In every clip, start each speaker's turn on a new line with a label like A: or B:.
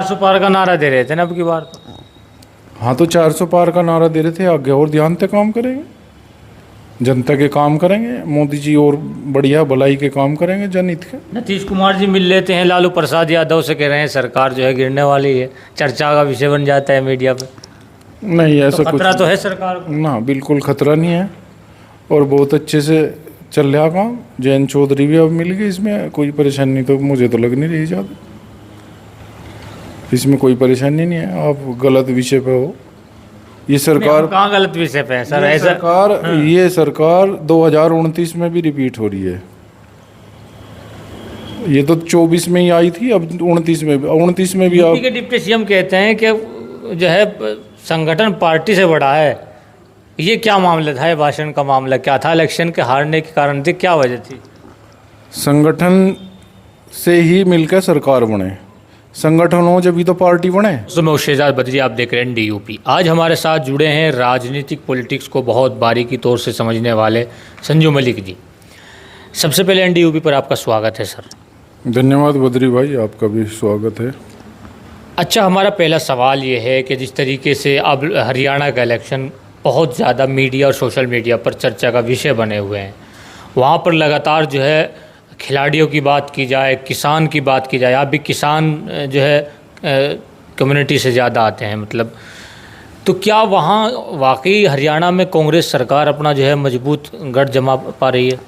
A: 400 पार का नारा दे रहे थे ना अब की बार तो।
B: हाँ तो 400 पार का नारा दे रहे थे, आगे और ध्यान से काम करेंगे, जनता के काम करेंगे। मोदी जी और बढ़िया भलाई के काम करेंगे, जनहित के।
A: नीतीश कुमार जी मिल लेते हैं लालू प्रसाद यादव से, कह रहे हैं सरकार जो है गिरने वाली है, चर्चा का विषय बन जाता है मीडिया पे।
B: नहीं ऐसा
A: तो
B: कुछ
A: खतरा तो है सरकार को।
B: ना, बिल्कुल खतरा नहीं है और बहुत अच्छे से चल रहा काम। जयंत चौधरी भी अब मिल गए, इसमें कोई परेशानी तो मुझे तो लग नहीं रही ज़्यादा। इसमें कोई परेशानी नहीं है। आप गलत विषय पे हो। ये सरकार
A: कहाँ गलत विषय पे है सर?
B: ये
A: ऐसा
B: सरकार ये सरकार 2029 में भी रिपीट हो रही है। ये तो 24 में ही आई थी, अब 29 में भी
A: यूपी के डिप्टी सीएम कहते हैं कि जो है संगठन पार्टी से बड़ा है। ये क्या मामला था? ये भाषण का मामला क्या था? इलेक्शन के हारने के कारण थी, क्या वजह थी?
B: संगठन से ही मिलकर सरकार बने, संगठन हो जब भी तो पार्टी बने।
A: तो मैं शेजाद बद्री, आप देख रहे हैं DUP। आज हमारे साथ जुड़े हैं राजनीतिक पॉलिटिक्स को बहुत बारीकी तौर से समझने वाले संजू मलिक जी। सबसे पहले NDUP पर आपका स्वागत है सर।
B: धन्यवाद बद्री भाई, आपका भी स्वागत है।
A: अच्छा, हमारा पहला सवाल ये है कि जिस तरीके से अब हरियाणा का इलेक्शन बहुत ज़्यादा मीडिया और सोशल मीडिया पर चर्चा का विषय बने हुए हैं, वहाँ पर लगातार जो है खिलाड़ियों की बात की जाए, किसान की बात की जाए, आप भी किसान जो है कम्युनिटी से ज़्यादा आते हैं मतलब, तो क्या वहाँ वाकई हरियाणा में कांग्रेस सरकार अपना जो है मजबूत गढ़ जमा पा रही है?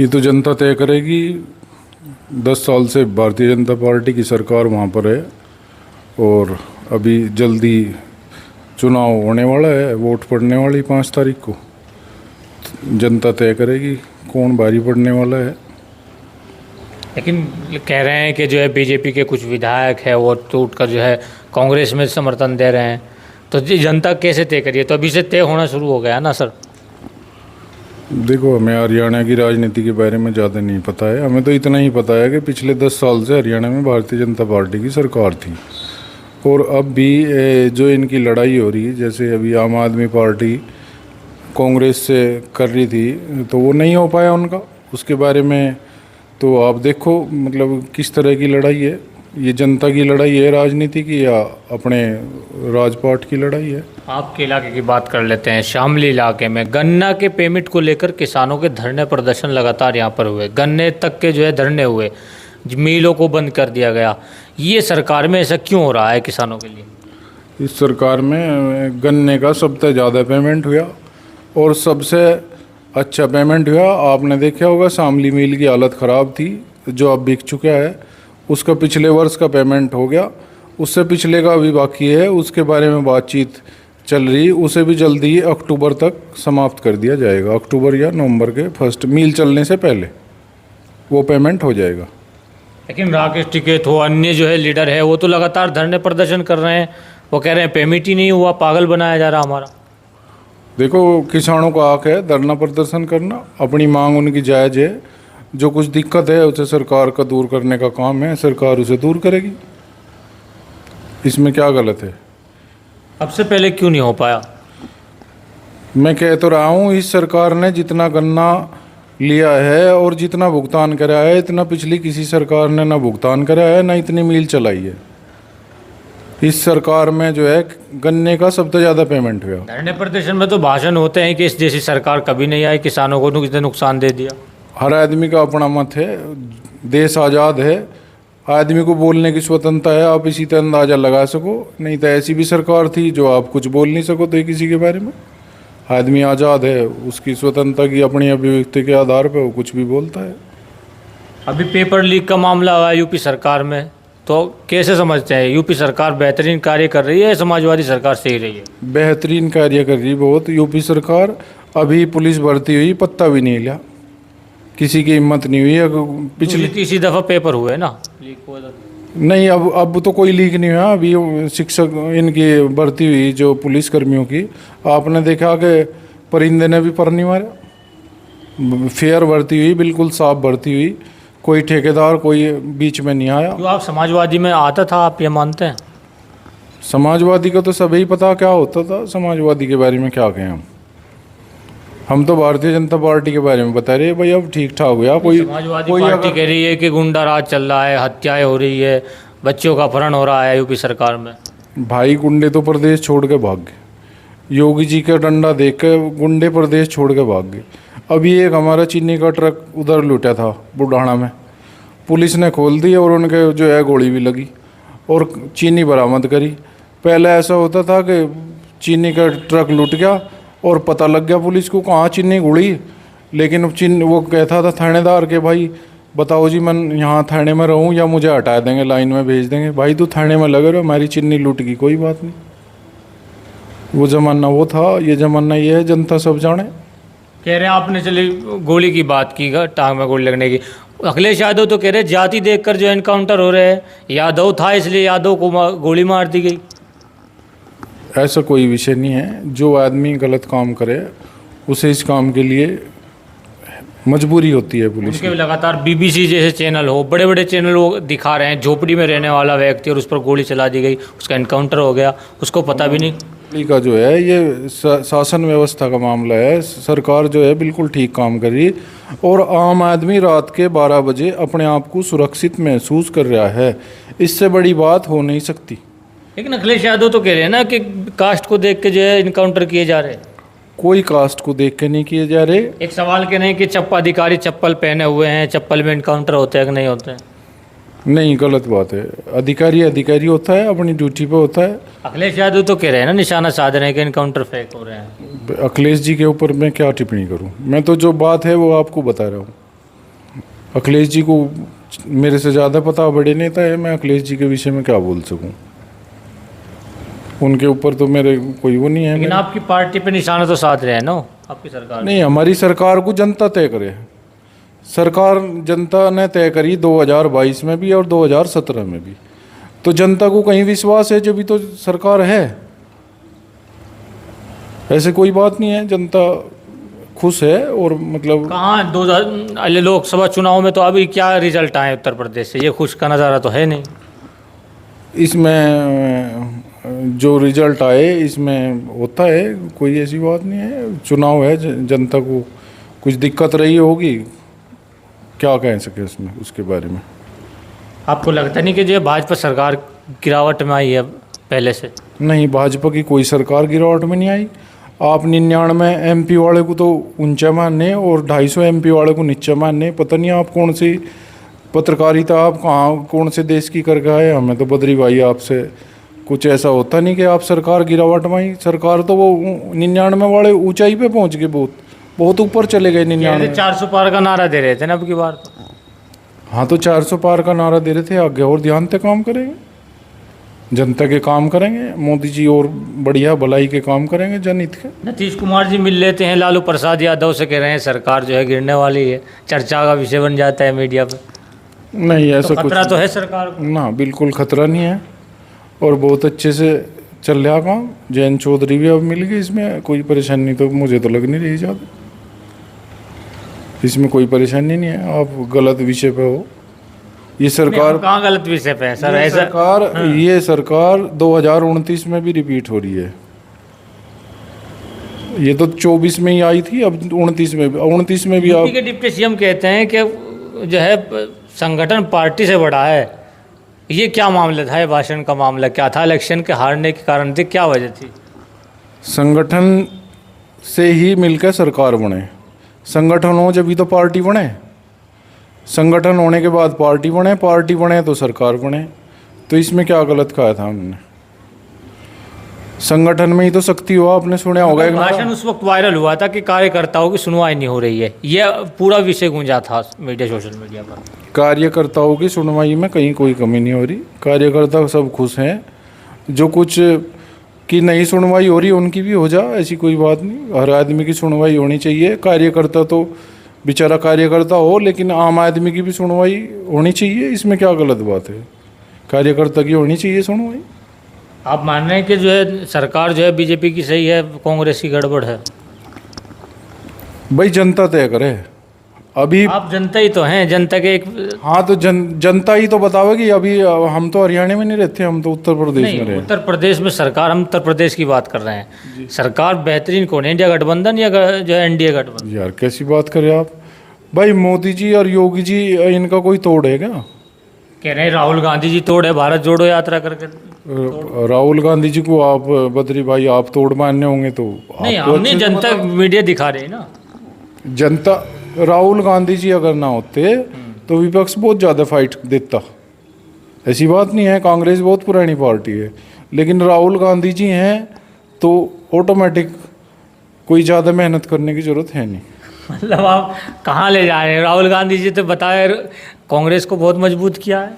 B: ये तो जनता तय करेगी। 10 साल से भारतीय जनता पार्टी की सरकार वहाँ पर है और अभी जल्दी चुनाव होने वाला है, वोट पड़ने वाली 5 तारीख को। जनता तय करेगी कौन भारी पड़ने वाला है।
A: लेकिन कह रहे हैं कि जो है बीजेपी के कुछ विधायक है वो टूट कर जो है कांग्रेस में समर्थन दे रहे हैं, तो जी जनता कैसे तय करिए? तो अभी से तय होना शुरू हो गया ना सर?
B: देखो, हमें हरियाणा की राजनीति के बारे में ज़्यादा नहीं पता है। हमें तो इतना ही पता है कि पिछले 10 साल से हरियाणा में भारतीय जनता पार्टी की सरकार थी और अब भी जो इनकी लड़ाई हो रही है, जैसे अभी आम आदमी पार्टी कांग्रेस से कर रही थी तो वो नहीं हो पाया उनका। उसके बारे में तो आप देखो मतलब किस तरह की लड़ाई है। ये जनता की लड़ाई है राजनीति की या अपने राजपाट की लड़ाई है?
A: आपके इलाके की बात कर लेते हैं। शामली इलाके में गन्ना के पेमेंट को लेकर किसानों के धरने प्रदर्शन लगातार यहाँ पर हुए, गन्ने तक के जो है धरने हुए, मिलों को बंद कर दिया गया। ये सरकार में ऐसा क्यों हो रहा है किसानों के लिए?
B: इस सरकार में गन्ने का सबसे ज़्यादा पेमेंट हुआ और सबसे अच्छा पेमेंट हुआ। आपने देखा होगा शामली मिल की हालत ख़राब थी, जो अब बिक चुका है। उसका पिछले वर्ष का पेमेंट हो गया, उससे पिछले का अभी बाकी है, उसके बारे में बातचीत चल रही। उसे भी जल्दी अक्टूबर तक समाप्त कर दिया जाएगा। अक्टूबर या नवंबर के फर्स्ट मील चलने से पहले वो पेमेंट हो जाएगा।
A: लेकिन राकेश टिकैत हो, अन्य जो है लीडर है, वो तो लगातार धरने प्रदर्शन कर रहे हैं। वो कह रहे हैं पेमेंट ही नहीं हुआ, पागल बनाया जा रहा हमारा।
B: देखो, किसानों का हक है धरना प्रदर्शन करना, अपनी मांग उनकी जायज़ है। जो कुछ दिक्कत है उसे सरकार का दूर करने का काम है, सरकार उसे दूर करेगी। इसमें क्या गलत है?
A: अब से पहले क्यों नहीं हो पाया?
B: मैं कह तो रहा हूँ, इस सरकार ने जितना गन्ना लिया है और जितना भुगतान करा है, इतना पिछली किसी सरकार ने ना भुगतान करा है ना इतनी मिल चलाई है। इस सरकार में जो है गन्ने का सबसे ज़्यादा पेमेंट हुआ।
A: धरने प्रदर्शन में तो भाषण होते हैं कि इस जैसी सरकार कभी नहीं आई, किसानों को कितने नुकसान दे दिया।
B: हर आदमी का अपना मत है, देश आज़ाद है, आदमी को बोलने की स्वतंत्रता है। आप इसी तरह अंदाज़ा लगा सको, नहीं तो ऐसी भी सरकार थी जो आप कुछ बोल नहीं सको तो किसी के बारे में। आदमी आज़ाद है, उसकी स्वतंत्रता की अपनी अभिव्यक्ति के आधार पर वो कुछ भी बोलता है।
A: अभी पेपर लीक का मामला हुआ यूपी सरकार में, तो कैसे समझते हैं? यूपी सरकार बेहतरीन कार्य कर रही है, समाजवादी सरकार सही रही है?
B: बेहतरीन कार्य कर रही बहुत यूपी सरकार। अभी पुलिस भर्ती हुई, पत्ता भी नहीं लिया, किसी की हिम्मत नहीं हुई। पिछली
A: तीसरी दफ़ा पेपर हुए ना लीक हुआ था।
B: नहीं, अब तो कोई लीक नहीं हुआ। अभी शिक्षक इनकी भर्ती हुई जो पुलिस कर्मियों की, आपने देखा कि परिंदे ने भी पर नहीं मारा। फेयर भर्ती हुई, बिल्कुल साफ भर्ती हुई, कोई ठेकेदार कोई बीच में नहीं आया।
A: तो आप समाजवादी में आता था, आप ये मानते हैं?
B: समाजवादी का तो सभी पता क्या होता था। समाजवादी के बारे में क्या कहें हम तो भारतीय जनता पार्टी के बारे में बता रहे हैं। भाई अब ठीक ठाक हुआ। कोई
A: समाजवादी पार्टी कह रही है कि गुंडा राज चल रहा है, हत्याएं हो रही है, बच्चों का अपहरण हो रहा है यूपी सरकार में।
B: भाई गुंडे तो प्रदेश छोड़ के भाग गए, योगी जी का डंडा देख के गुंडे प्रदेश छोड़ के भाग गए। अभी एक हमारा चीनी का ट्रक उधर लूटा था बुढ़ाना में, पुलिस ने खोल दी और उनके जो है गोली भी लगी और चीनी बरामद करी। पहले ऐसा होता था कि चीनी का ट्रक लूट गया और पता लग गया पुलिस को कहाँ चीनी गुड़ी, लेकिन वो कहता था थानेदार के भाई बताओ जी मैं यहाँ थाने में रहूँ या मुझे हटा देंगे, लाइन में भेज देंगे। भाई तू थाने में लगे रहो, हमारी चीनी लूट गई कोई बात नहीं। वो ज़माना वो था, ये ज़माना ये है, जनता सब जाने।
A: कह रहे हैं आपने चली गोली की बात की, टांग में गोली लगने की। अखिलेश यादव तो कह रहे जाति देखकर जो एनकाउंटर हो रहे हैं, यादव था इसलिए यादव को गोली मार दी गई।
B: ऐसा कोई विषय नहीं है। जो आदमी गलत काम करे उसे इस काम के लिए मजबूरी होती है पुलिस
A: उनके लगातार बीबीसी जैसे चैनल हो, बड़े बड़े चैनल वो दिखा रहे हैं झोपड़ी में रहने वाला व्यक्ति और उस पर गोली चला दी गई, उसका एनकाउंटर हो गया, उसको पता भी नहीं।
B: की का जो है ये शासन व्यवस्था का मामला है। सरकार जो है बिल्कुल ठीक काम कर रही है और आम आदमी रात के 12 बजे अपने आप को सुरक्षित महसूस कर रहा है। इससे बड़ी बात हो नहीं सकती।
A: लेकिन अखिलेश यादव तो कह रहे हैं ना कि कास्ट को देख के जो है इनकाउंटर किए जा रहे हैं।
B: कोई कास्ट को देख के नहीं किए जा रहे।
A: एक सवाल के नहीं कि अधिकारी चप्पल पहने हुए हैं, चप्पल में इनकाउंटर होते हैं कि नहीं होते हैं?
B: नहीं, गलत बात है। अधिकारी अधिकारी होता है, अपनी ड्यूटी पे होता है।
A: अखिलेश यादव तो कह रहे हैं ना निशाना साध रहे हैं कि इनकाउंटर फेक हो रहे हैं।
B: अखिलेश जी के ऊपर मैं क्या टिप्पणी करूं? मैं तो जो बात है वो आपको बता रहा हूं। अखिलेश जी को मेरे से ज़्यादा पता, बड़े नेता है, मैं अखिलेश जी के विषय में क्या बोल सकूं? उनके ऊपर तो मेरे कोई वो नहीं है।
A: लेकिन आपकी पार्टी पे निशाना तो साध रहे हैं ना आपकी सरकार?
B: नहीं, हमारी सरकार को जनता तय करे। सरकार जनता ने तय करी 2022 में भी और 2017 में भी। तो जनता को कहीं विश्वास है जब भी तो सरकार है। ऐसे कोई बात नहीं है, जनता खुश है। और मतलब
A: कहाँ 2000 लोकसभा चुनाव में तो अभी क्या रिजल्ट आए उत्तर प्रदेश से, ये खुश का नज़ारा तो है नहीं।
B: इसमें जो रिजल्ट आए इसमें होता है, कोई ऐसी बात नहीं है। चुनाव है, जनता को कुछ दिक्कत रही होगी, क्या कह सके उसमें, उसके बारे में।
A: आपको लगता नहीं कि जो भाजपा सरकार गिरावट में आई है पहले से?
B: नहीं, भाजपा की कोई सरकार गिरावट में नहीं आई। आप 99 MP वाले को तो ऊंचा मानने और 250 MP वाले को नीचा मानने। पता नहीं आप कौन सी पत्रकारिता, आप कहाँ कौन से देश की कर गए। हमें तो बद्री भाई आपसे कुछ ऐसा होता नहीं कि आप सरकार गिरावट में आई। सरकार तो वो 99 वाले ऊंचाई पे पहुंच गए, बहुत ऊपर चले गए। 99
A: 400 पार का नारा दे रहे थे ना अब की बार तो।
B: हाँ, तो 400 पार का नारा दे रहे थे। आगे और ध्यान से काम करेंगे, जनता के काम करेंगे। मोदी जी और बढ़िया भलाई के काम करेंगे, जनहित के।
A: नीतीश कुमार जी मिल लेते हैं लालू प्रसाद यादव से, कह रहे हैं सरकार जो है गिरने वाली है, चर्चा का विषय बन जाता है मीडिया पे।
B: नहीं, ऐसा
A: तो खतरा तो है सरकार को?
B: ना, बिल्कुल खतरा नहीं है और बहुत अच्छे से चल रहा काम। जयंत चौधरी भी अब मिल गए, इसमें कोई परेशानी तो मुझे तो लग नहीं रही ज़्यादा। इसमें कोई परेशानी नहीं है। आप गलत विषय पे हो। ये सरकार
A: कहाँ गलत विषय पे है सर?
B: ये
A: ऐसा
B: सरकार ये सरकार 2029 में भी रिपीट हो रही है। ये तो 24 में ही आई थी, अब 29 में भी आप।
A: यूपी के डिप्टी सीएम कहते हैं कि जो है संगठन पार्टी से बड़ा है। ये क्या मामला था? ये भाषण का मामला क्या था? इलेक्शन के हारने के कारण थे, क्या वजह थी?
B: संगठन से ही मिलकर सरकार बने। संगठन हो जब भी तो पार्टी बने। संगठन होने के बाद पार्टी बने तो सरकार बने। तो इसमें क्या गलत कहा था हमने? संगठन में ही तो शक्ति हो। आपने सुना होगा एक
A: भाषण उस वक्त वायरल हुआ था कि कार्यकर्ताओं की सुनवाई नहीं हो रही है, यह पूरा विषय गूंजा था मीडिया, सोशल मीडिया पर।
B: कार्यकर्ताओं की सुनवाई में कहीं कोई कमी नहीं हो रही। कार्यकर्ता सब खुश हैं। जो कुछ की नहीं सुनवाई हो रही उनकी भी हो जा, ऐसी कोई बात नहीं। हर आदमी की सुनवाई होनी चाहिए। कार्यकर्ता तो बेचारा कार्यकर्ता हो, लेकिन आम आदमी की भी सुनवाई होनी चाहिए। इसमें क्या गलत बात है? कार्यकर्ता की होनी चाहिए सुनवाई।
A: आप मान रहे हैं कि जो है सरकार जो है बीजेपी की सही है, कांग्रेस की गड़बड़ है?
B: भाई जनता तय करे। अभी
A: आप जनता ही तो हैं, जनता के एक।
B: हाँ, तो जनता ही तो बतावेगी। अभी हम तो हरियाणा में नहीं रहते, हम तो उत्तर प्रदेश में रहते।
A: उत्तर प्रदेश में सरकार, हम उत्तर प्रदेश की बात कर रहे हैं। सरकार बेहतरीन कौन है, इंडिया गठबंधन या जो है एनडीए गठबंधन?
B: यार कैसी बात करें आप? भाई मोदी जी और योगी जी, इनका कोई तोड़ है क्या?
A: कह रहे हैं राहुल गांधी जी तोड़े भारत जोड़ो यात्रा करके।
B: राहुल गांधी जी को आप बद्री भाई आप तोड़ मानने होंगे तो
A: नहीं,
B: आपको
A: हमने
B: अच्छे से
A: जनता
B: पता-
A: मीडिया दिखा रहे हैं ना।
B: जनता राहुल गांधी जी अगर ना होते तो विपक्ष बहुत ज़्यादा फाइट देता। ऐसी बात नहीं है, कांग्रेस बहुत पुरानी पार्टी है, लेकिन राहुल गांधी जी हैं तो ऑटोमेटिक कोई ज़्यादा मेहनत करने की ज़रूरत है नहीं।
A: मतलब आप कहाँ ले जा रहे हैं? राहुल गांधी जी तो बताए कांग्रेस को बहुत मजबूत किया है।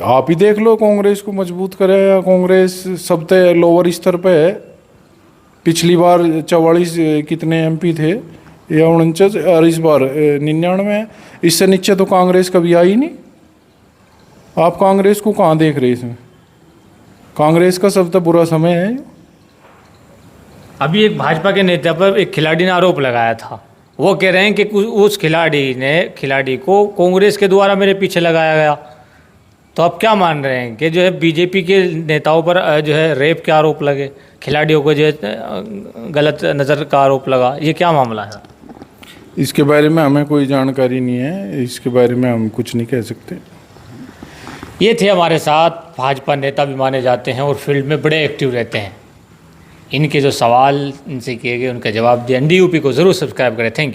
B: आप ही देख लो कांग्रेस को मजबूत करे या कांग्रेस सबसे लोअर स्तर पे है। पिछली बार 44 कितने एमपी थे या 49, और इस बार 99। इससे नीचे तो कांग्रेस कभी आई नहीं। आप कांग्रेस को कहाँ देख रहे हैं इसमें? कांग्रेस का सबसे बुरा समय है।
A: अभी एक भाजपा के नेता पर एक खिलाड़ी ने आरोप लगाया था, वो कह रहे हैं कि उस खिलाड़ी को कांग्रेस के द्वारा मेरे पीछे लगाया गया। तो आप क्या मान रहे हैं कि जो है बीजेपी के नेताओं पर जो है रेप के आरोप लगे, खिलाड़ियों को जो है गलत नज़र का आरोप लगा, ये क्या मामला है?
B: इसके बारे में हमें कोई जानकारी नहीं है, इसके बारे में हम कुछ नहीं कह सकते।
A: ये थे हमारे साथ भाजपा नेता भी माने जाते हैं और फील्ड में बड़े एक्टिव रहते हैं। इनके जो सवाल इनसे किए गए उनका जवाब दिया। NDUP को ज़रूर सब्सक्राइब करें। Thank you.